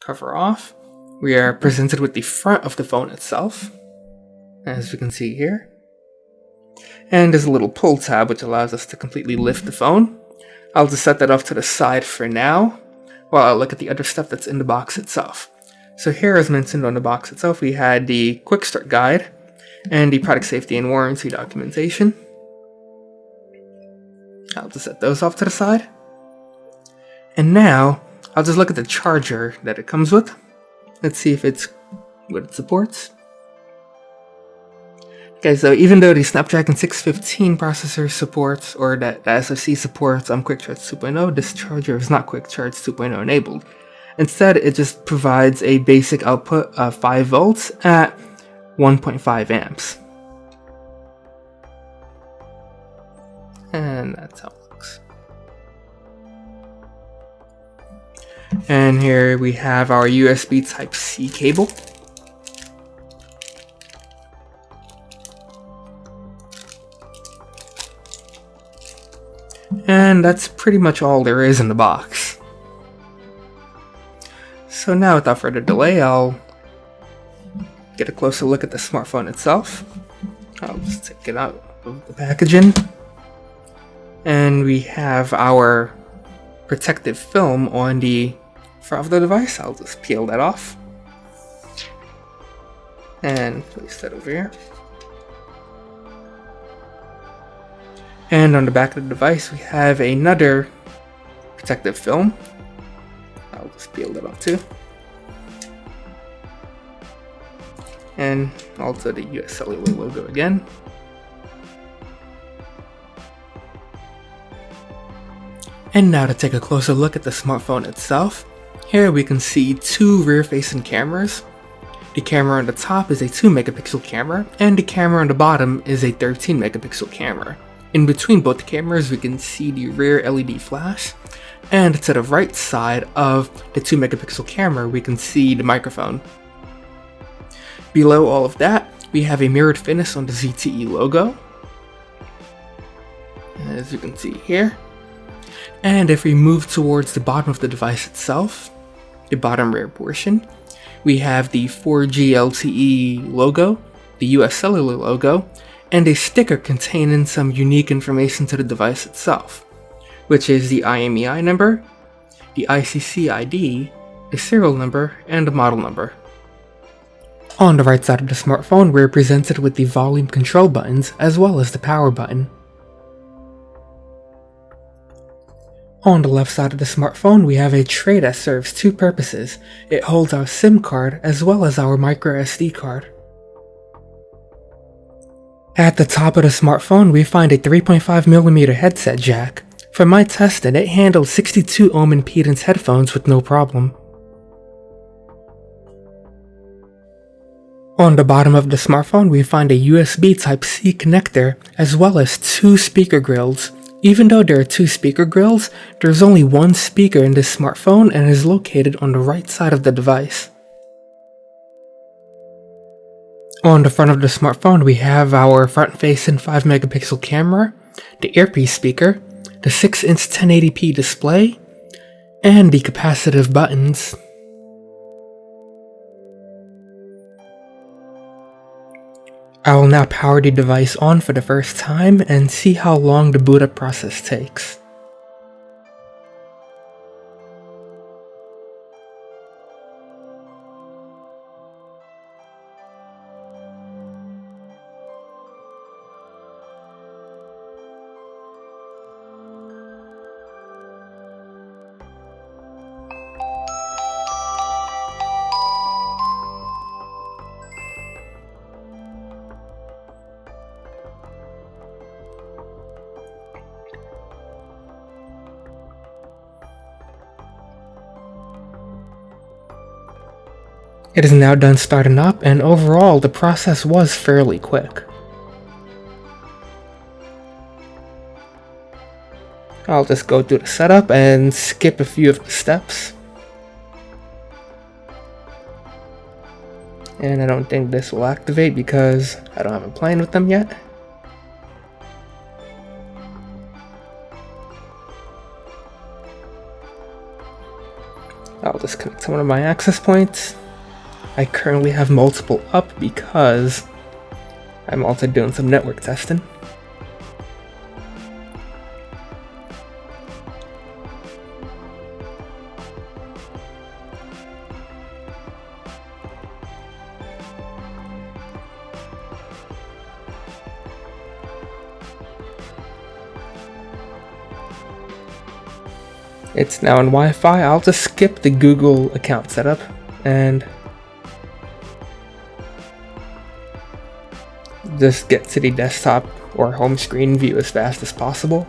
cover off, we are presented with the front of the phone itself, as we can see here. And there's a little pull tab which allows us to completely lift the phone. I'll just set that off to the side for now, while I look at the other stuff that's in the box itself. So here, as mentioned on the box itself, we had the quick start guide and the product safety and warranty documentation. I'll just set those off to the side. And now, I'll just look at the charger that it comes with. Let's see if it's what it supports. Okay, so even though the Snapdragon 615 processor supports, or that the SoC supports Quick Charge 2.0, this charger is not Quick Charge 2.0 enabled. Instead, it just provides a basic output of 5 volts at 1.5 amps. And that's how it looks. And here we have our USB Type-C cable. And that's pretty much all there is in the box. So now, without further delay, I'll get a closer look at the smartphone itself. I'll just take it out of the packaging. And we have our protective film on the front of the device. I'll just peel that off and place that over here. And on the back of the device, we have another protective film. I'll just peel that off too. And also the US Cellular logo again. And now to take a closer look at the smartphone itself. Here we can see 2 rear-facing cameras. The camera on the top is a 2 megapixel camera, and the camera on the bottom is a 13 megapixel camera. In between both cameras, we can see the rear LED flash, and to the right side of the 2 megapixel camera, we can see the microphone. Below all of that, we have a mirrored finish on the ZTE logo, as you can see here. And if we move towards the bottom of the device itself, the bottom rear portion, we have the 4G LTE logo, the US Cellular logo, and a sticker containing some unique information to the device itself, which is the IMEI number, the ICC ID, the serial number, and the model number. On the right side of the smartphone, we're presented with the volume control buttons as well as the power button. On the left side of the smartphone, we have a tray that serves 2 purposes. It holds our SIM card as well as our microSD card. At the top of the smartphone, we find a 3.5mm headset jack. For my testing, it handled 62 ohm impedance headphones with no problem. On the bottom of the smartphone, we find a USB Type-C connector as well as 2 speaker grills. Even though there are 2 speaker grills, there's only 1 speaker in this smartphone and is located on the right side of the device. On the front of the smartphone, we have our front-facing 5 megapixel camera, the earpiece speaker, the 6-inch 1080p display, and the capacitive buttons. I will now power the device on for the first time and see how long the boot up process takes. It is now done starting up, and overall the process was fairly quick. I'll just go through the setup and skip a few of the steps. And I don't think this will activate because I don't have a plan with them yet. I'll disconnect some of my access points. I currently have multiple up because I'm also doing some network testing. It's now in Wi-Fi. I'll just skip the Google account setup and just get to the desktop or home screen view as fast as possible.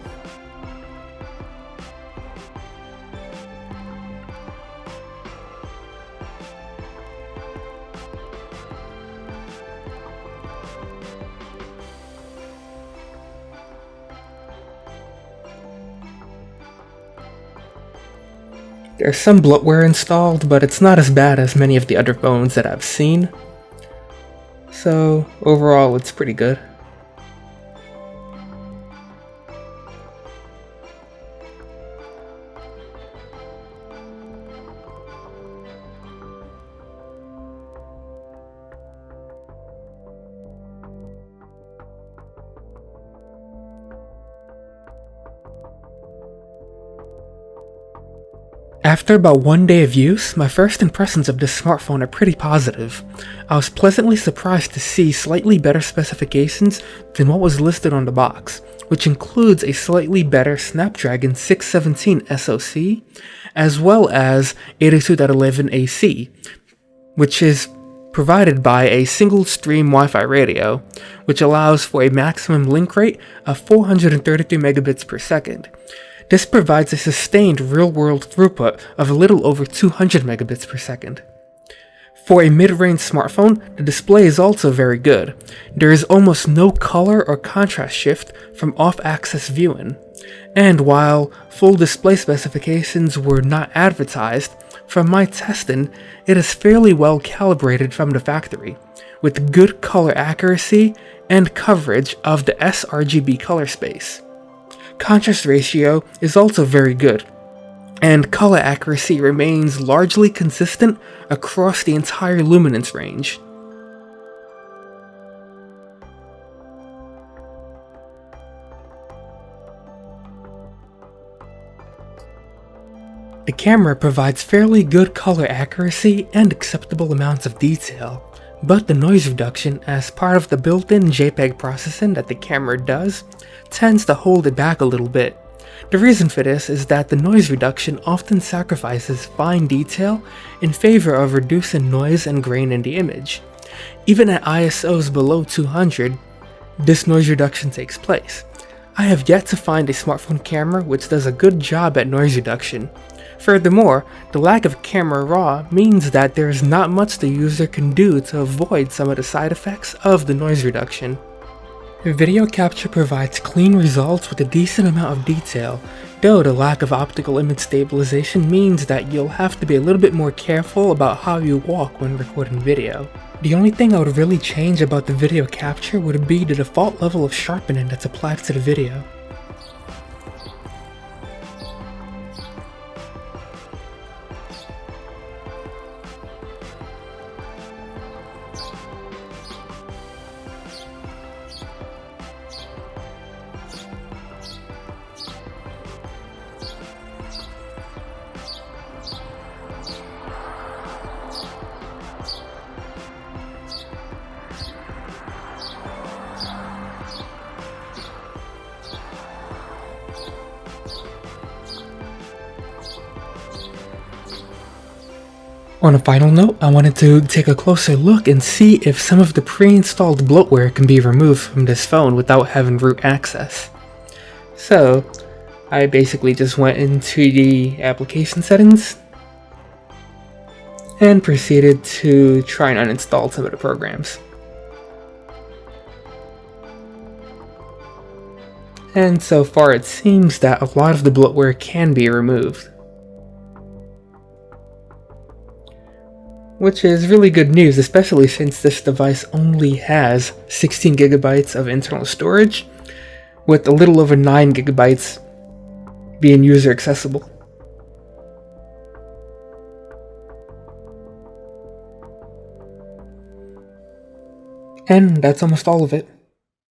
There's some bloatware installed, but it's not as bad as many of the other phones that I've seen. So overall, it's pretty good. After about 1 day of use, my first impressions of this smartphone are pretty positive. I was pleasantly surprised to see slightly better specifications than what was listed on the box, which includes a slightly better Snapdragon 617 SoC, as well as 802.11ac, which is provided by a single stream Wi-Fi radio, which allows for a maximum link rate of 433 megabits per second. This provides a sustained real-world throughput of a little over 200 megabits per second. For a mid-range smartphone, the display is also very good. There is almost no color or contrast shift from off-axis viewing. And while full display specifications were not advertised, from my testing, it is fairly well calibrated from the factory, with good color accuracy and coverage of the sRGB color space. Contrast ratio is also very good, and color accuracy remains largely consistent across the entire luminance range. The camera provides fairly good color accuracy and acceptable amounts of detail, but the noise reduction, as part of the built-in JPEG processing that the camera does, tends to hold it back a little bit. The reason for this is that the noise reduction often sacrifices fine detail in favor of reducing noise and grain in the image. Even at ISOs below 200, this noise reduction takes place. I have yet to find a smartphone camera which does a good job at noise reduction. Furthermore, the lack of camera raw means that there is not much the user can do to avoid some of the side effects of the noise reduction. Video capture provides clean results with a decent amount of detail, though the lack of optical image stabilization means that you'll have to be a little bit more careful about how you walk when recording video. The only thing I would really change about the video capture would be the default level of sharpening that's applied to the video. On a final note, I wanted to take a closer look and see if some of the pre-installed bloatware can be removed from this phone without having root access. So, I basically just went into the application settings and proceeded to try and uninstall some of the programs. And so far it seems that a lot of the bloatware can be removed, which is really good news, especially since this device only has 16 gigabytes of internal storage, with a little over 9 gigabytes being user accessible. And that's almost all of it.